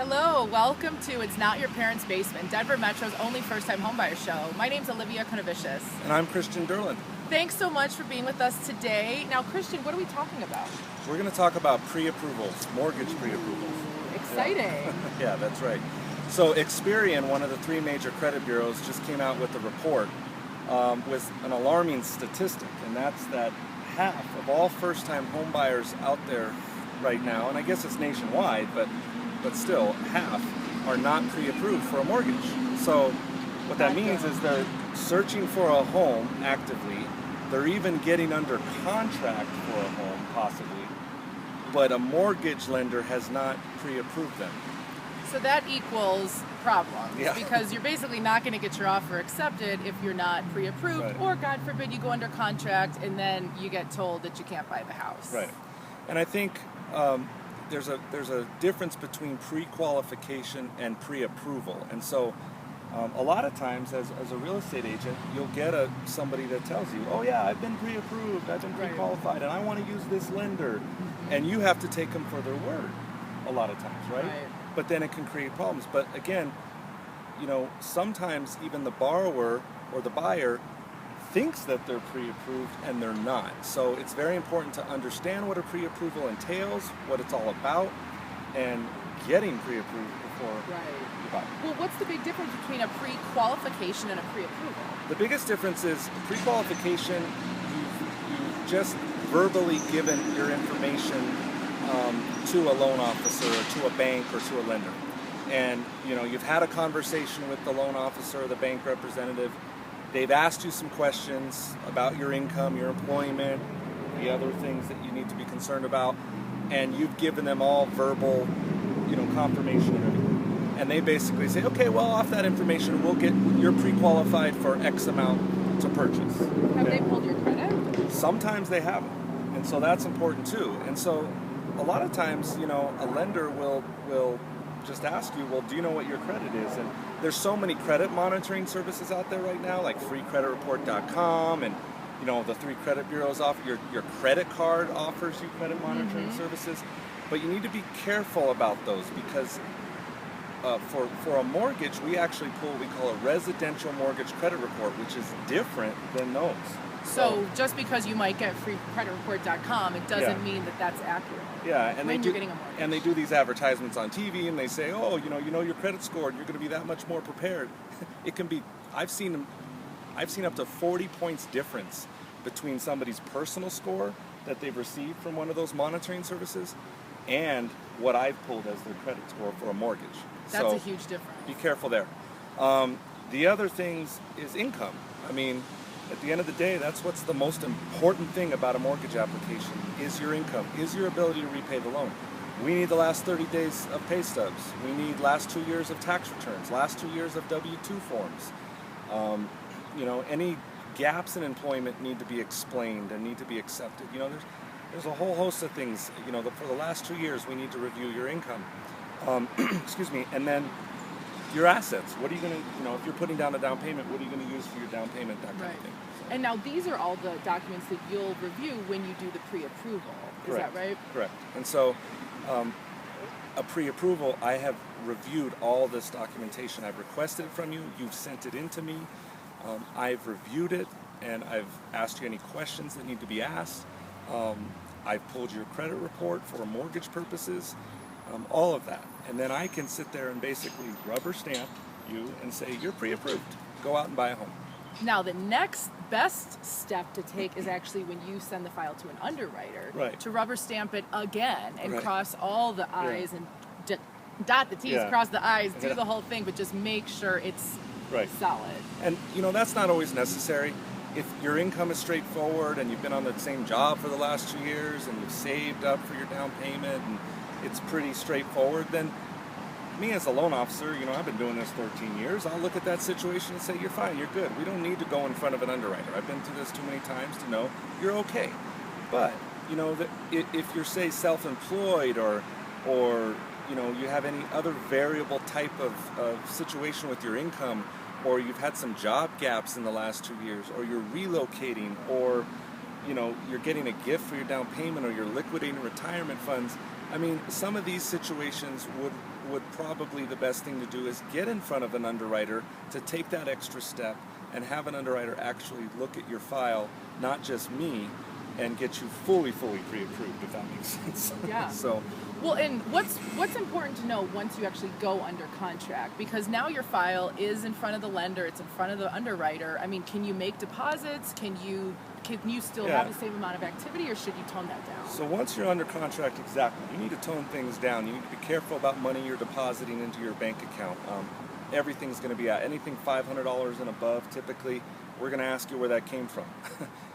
Hello, welcome to It's Not Your Parents' Basement, Denver Metro's only first-time homebuyer show. My name's Olivia Konovicius. And I'm Christian Derlin. Thanks so much for being with us today. Now, Christian, what are we talking about? We're going to talk about pre-approvals, mortgage pre-approvals. Exciting. Yeah, that's right. So Experian, one of the three major credit bureaus, just came out with a report with an alarming statistic, and that's that half of all first-time homebuyers out there right now, and I guess it's nationwide, but still, half are not pre-approved for a mortgage. So what that means is they're searching for a home actively. They're even getting under contract for a home, possibly, but a mortgage lender has not pre-approved them. So that equals problems, Yeah. because you're basically not going to get your offer accepted if you're not pre-approved, Right. or God forbid you go under contract and then you get told that you can't buy the house. Right. And I think there's a difference between pre-qualification and pre-approval. And so a lot of times as a real estate agent, you'll get somebody that tells you, oh yeah, I've been pre-approved, I've been pre-qualified, and I want to use this lender. And you have to take them for their word a lot of times, right? But then it can create problems. But again, sometimes even the borrower or the buyer thinks that they're pre-approved and they're not. So it's very important to understand what a pre-approval entails, what it's all about, and getting pre-approved before you buy. Well, what's the big difference between a pre-qualification and a pre-approval? The biggest difference is pre-qualification, you've just verbally given your information to a loan officer or to a bank or to a lender. And you've had a conversation with the loan officer or the bank representative. They've asked you some questions about your income, your employment, the other things that you need to be concerned about, and you've given them all verbal, confirmation of everything. And they basically say, okay, well, off that information, you're pre-qualified for X amount to purchase. Have they pulled your credit? Sometimes they haven't, and so that's important too. And so a lot of times, a lender will just ask you, well, do you know what your credit is? And there's so many credit monitoring services out there right now, like freecreditreport.com, and the three credit bureaus offer your credit card offers you credit monitoring services. But you need to be careful about those, because for a mortgage, we actually pull what we call a residential mortgage credit report, which is different than those. So just because you might get freecreditreport.com, it doesn't mean that that's accurate. Yeah, and you're getting a mortgage. And they do these advertisements on TV, and they say, oh, you know your credit score, and you're going to be that much more prepared. It can be. I've seen up to 40 points difference between somebody's personal score that they've received from one of those monitoring services and what I've pulled as their credit score for a mortgage. That's a huge difference. Be careful there. The other things is income. I mean, at the end of the day, that's what's the most important thing about a mortgage application, is your income, is your ability to repay the loan. We need the last 30 days of pay stubs. We need last 2 years of tax returns, last 2 years of W-2 forms. Any gaps in employment need to be explained and need to be accepted. There's a whole host of things. For the last 2 years, we need to review your income. Excuse me, and then your assets. What are you going to, if you're putting down a down payment, what are you going to use for your down payment, that kind of thing. So. And now these are all the documents that you'll review when you do the pre-approval. Is that right? Correct. And so a pre-approval, I have reviewed all this documentation. I've requested it from you. You've sent it in to me. I've reviewed it, and I've asked you any questions that need to be asked. I've pulled your credit report for mortgage purposes. All of that. And then I can sit there and basically rubber stamp you and say, you're pre-approved. Go out and buy a home. Now, the next best step to take is actually when you send the file to an underwriter to rubber stamp it again and cross all the I's and dot the T's, cross the I's, do the whole thing, but just make sure it's solid. And, that's not always necessary. If your income is straightforward and you've been on the same job for the last 2 years and you've saved up for your down payment and it's pretty straightforward, then me as a loan officer, I've been doing this 13 years, I'll look at that situation and say, you're fine, you're good. We don't need to go in front of an underwriter. I've been through this too many times to know you're okay. But, if you're, say, self-employed or you have any other variable type of situation with your income, or you've had some job gaps in the last 2 years, or you're relocating, or you're getting a gift for your down payment, or you're liquidating retirement funds. I mean, some of these situations would probably, the best thing to do is get in front of an underwriter to take that extra step and have an underwriter actually look at your file, not just me, and get you fully pre-approved, if that makes sense. Yeah. So. Well, and what's important to know once you actually go under contract, because now your file is in front of the lender, it's in front of the underwriter. I mean, can you make deposits? Can you still have the same amount of activity, or should you tone that down? So once you're under contract, exactly, you need to tone things down. You need to be careful about money you're depositing into your bank account. Everything's going to be at anything $500 and above. Typically, we're going to ask you where that came from.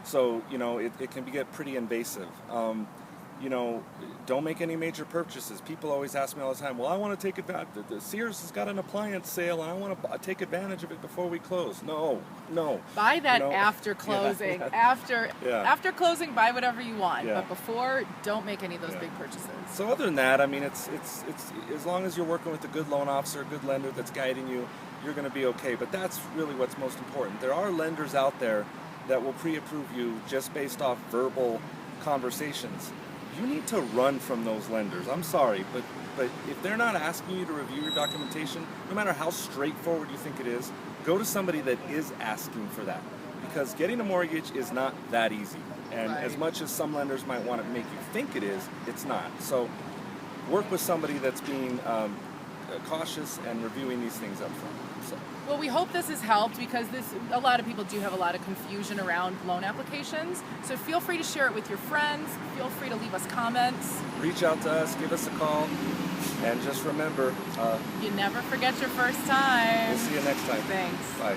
So it can get pretty invasive. Don't make any major purchases. People always ask me all the time, well, I want to take advantage. The Sears has got an appliance sale, and I want to take advantage of it before we close. No. Buy that after closing. After closing, buy whatever you want. Yeah. But before, don't make any of those big purchases. So other than that, I mean, it's as long as you're working with a good loan officer, a good lender that's guiding you, you're going to be okay. But that's really what's most important. There are lenders out there that will pre-approve you just based off verbal conversations. You need to run from those lenders. I'm sorry, but if they're not asking you to review your documentation, no matter how straightforward you think it is, go to somebody that is asking for that. Because getting a mortgage is not that easy. And as much as some lenders might want to make you think it is, it's not. So work with somebody that's being cautious and reviewing these things up front. So. Well, we hope this has helped, because a lot of people do have a lot of confusion around loan applications. So feel free to share it with your friends. Feel free to leave us comments. Reach out to us, give us a call, and just remember, you never forget your first time. We'll see you next time. Thanks. Bye.